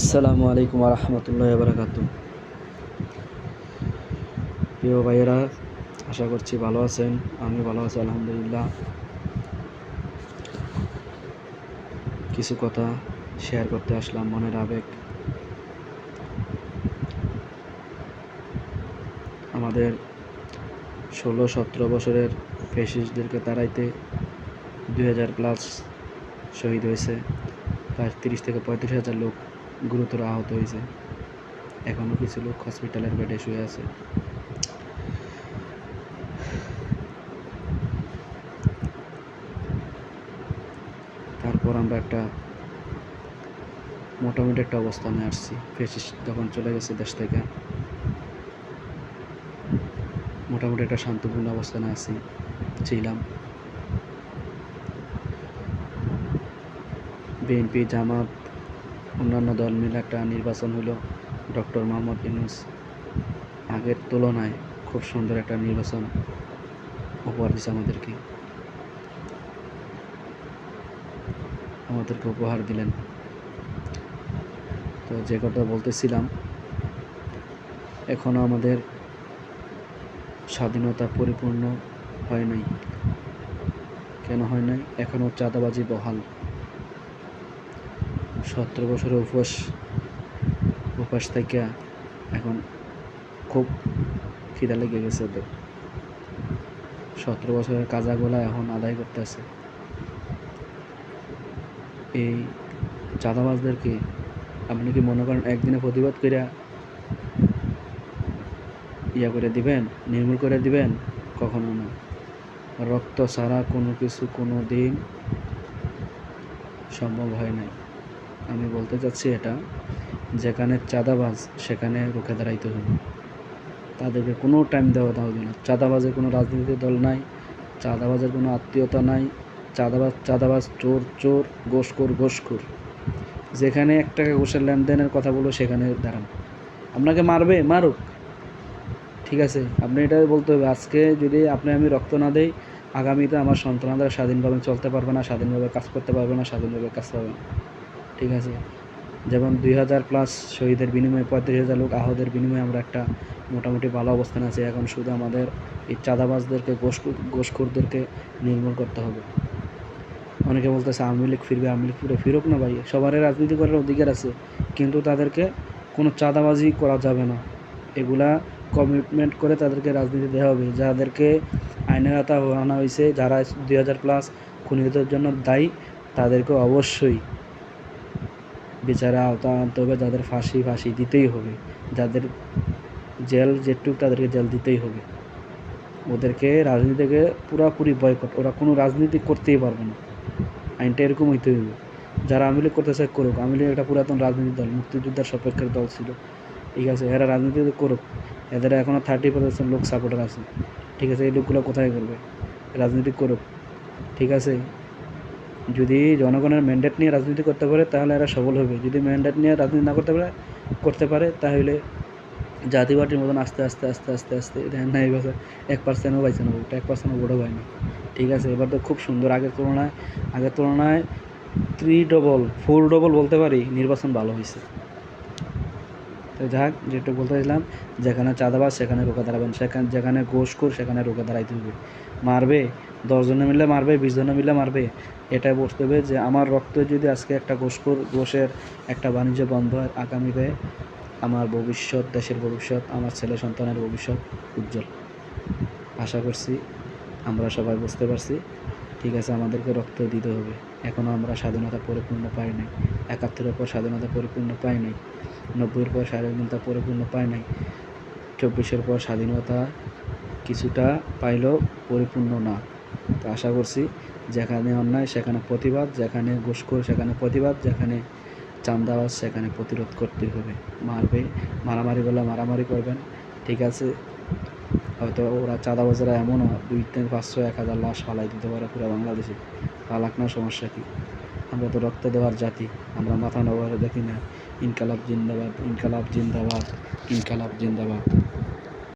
আসসালামু আলাইকুম রহমতুল্লাহ বারাকাতু। প্রিয় ভাইয়েরা, আশা করছি ভালো আছেন। আমি ভালো আছি আলহামদুলিল্লাহ। কিছু কথা শেয়ার করতে আসলাম, মনের আবেগ। আমাদের 16-17 বছরের ফ্যাসিস্টদেরকে তাড়াইতে 2000+ শহীদ হয়েছে। প্রায় 30,000 থেকে 35,000 লোক গুরুতর আহত হয়েছে। এখনও কিছু লোক হসপিটালের বেডে শুয়ে আছে। তারপর আমরা মোটামুটি একটা অবস্থানে আসছি। ফ্যাসিস্ট যখন চলে গেছে দেশ থেকে, মোটামুটি একটা শান্তপূর্ণ অবস্থানে ছিলাম। বিএনপি, জামাত, অন্যান্য দল মিলে একটা নির্বাচন হলো। ডক্টর মোহাম্মদ ইউনূস আগের তুলনায় খুব সুন্দর একটা নির্বাচন উপহার দিচ্ছে আমাদেরকে উপহার দিলেন। তো যে কথা বলতেছিলাম, এখনও আমাদের স্বাধীনতা পরিপূর্ণ হয় নাই। কেন হয় নাই? এখনও চাঁদাবাজি বহাল। 17 বছরের উপবাস থেকে এখন খুব খিদা লেগে গেছে ওদের। 17 বছরের কাজাগুলা এখন আদায় করতেছে। এই চাঁদাবাজদেরকে আপনি কি মনে করেন একদিনে প্রতিবাদ করিয়া করে দিবেন, নির্মূল করে দিবেন? কখনো না। রক্ত ছাড়া কোনো কিছু কোনো দিন সম্ভব হয় নাই। আমি বলতে চাচ্ছি এটা, যেখানে চাঁদাবাজ সেখানে রুখে দাঁড়াইতে হবে। তাদেরকে কোনো টাইম দেওয়া হবে না। চাঁদাবাজের কোনো রাজনৈতিক দল নাই, চাঁদাবাজের কোনো আত্মীয়তা নাই। চাঁদাবাজ চোর, ঘোষখোর। যেখানে 1 টাকা ঘুষের লেনদেনের কথা বলবো সেখানে দাঁড়ান। আপনাকে মারবে, মারুক, ঠিক আছে। আপনি এটাই বলতে হবে, আজকে যদি আমি রক্ত না দেই, আগামীতে আমার সন্তানরা স্বাধীনভাবে চলতে পারবে না, স্বাধীনভাবে কাজ করতে পারবে না, স্বাধীনভাবে কাজ পাবে না, ঠিক আছে। যেমন 2000+ শহীদের বিনিময়ে 35,000 লোক আহতের বিনিময়ে আমরা একটা মোটামুটি ভালো অবস্থানে আছি। এখন শুধু আমাদের এই চাঁদাবাজদেরকে, ঘোষখোরদেরকে নির্মূল করতে হবে। অনেকে বলতেছে আওয়ামী লীগ ফিরুক না ভাই, সবারই রাজনীতি করার অধিকার আছে, কিন্তু তাদেরকে কোনো চাঁদাবাজি করা যাবে না। এগুলা কমিটমেন্ট করে তাদেরকে রাজনীতি দেওয়া হবে। যাদেরকে আইনের আওতায় আনা হয়েছে, যারা 2000+ খুনিদের জন্য দায়ী, তাদেরকে অবশ্যই বিচারের আওতায় আনতে হবে। যাদের ফাঁসি দিতেই হবে, যাদের জেল যেটুক তাদেরকে জেল দিতেই হবে। ওদেরকে রাজনীতি থেকে পুরোপুরি বয়কট, ওরা কোনো রাজনীতি করতেই পারবে না। আইনটা এরকম হইতে হইবে। যারা আওয়ামী লীগ করতে চায় করুক। আওয়ামী লীগ একটা পুরাতন রাজনীতি দল, মুক্তিযোদ্ধার সপক্ষের দল ছিল, ঠিক আছে। এরা রাজনীতি করুক, এদের এখনও 30% লোক সাপোর্টার আছে, ঠিক আছে। এই লোকগুলো কোথায় করবে? রাজনীতি করুক, ঠিক আছে। যদি জনগণের ম্যান্ডেট নিয়ে রাজনীতি করতে পারে তাহলে এরা সফল হবে। যদি ম্যান্ডেট নিয়ে রাজনীতি না করতে পারে তাহলে জাতীয় পার্টির মতন আস্তে দেখেন না, এই বছর 1%ও পাইছে না, 1% ভোটও পায় না, ঠিক আছে। এবার তো খুব সুন্দর, আগের তুলনায় 4 বলতে পারি নির্বাচন ভালো হয়েছে। তো যাক, যেটা বলতে চাইলাম, যেখানে চাঁদাবাজ সেখানে রুখে দাঁড়াবেন, যেখানে ঘোষখোর সেখানে রুখে দাঁড়াইতে হবে। মারবে 10 জনে মিলে মারবে, 20 জনে মিলে মারবে, এটাই বুঝতে হবে যে আমার রক্ত যদি আজকে একটা ঘোষের একটা বাণিজ্য বন্ধ হয়, আগামীতে আমার ভবিষ্যৎ, দেশের ভবিষ্যৎ, আমার ছেলে সন্তানের ভবিষ্যৎ উজ্জ্বল। আশা করছি আমরা সবাই বুঝতে পারছি, ঠিক আছে। আমাদেরকে রক্ত দিতে হবে। এখনও আমরা স্বাধীনতা পরিপূর্ণ পাই নাই। 71-এর পর স্বাধীনতা পরিপূর্ণ পাই নাই, 90-এর পর স্বাধীনতা পরিপূর্ণ পাই নাই, 24-এর পর স্বাধীনতা কিছুটা পাইলেও পরিপূর্ণ না। তো আশা করছি যেখানে অন্যায় সেখানে প্রতিবাদ, যেখানে ঘুষখোর সেখানে প্রতিবাদ, যেখানে চাঁদাবাজ সেখানে প্রতিরোধ করতে হবে। মারামারি বলে মারামারি করবেন, ঠিক আছে। হয়তো ওরা চাঁদাবাজেরা এমনও 2, 3, 500, 1000 লাশ ফালাই দিতে পারে পুরো বাংলাদেশে। ফালাক না, সমস্যা কী? আমরা তো রক্ত দেওয়ার জাতি, আমরা মাথা নড়াতে দেখি না। ইনকালাব জিন্দাবাদ, ইনকালাব জিন্দাবাদ, ইনকালাব জিন্দাবাদ।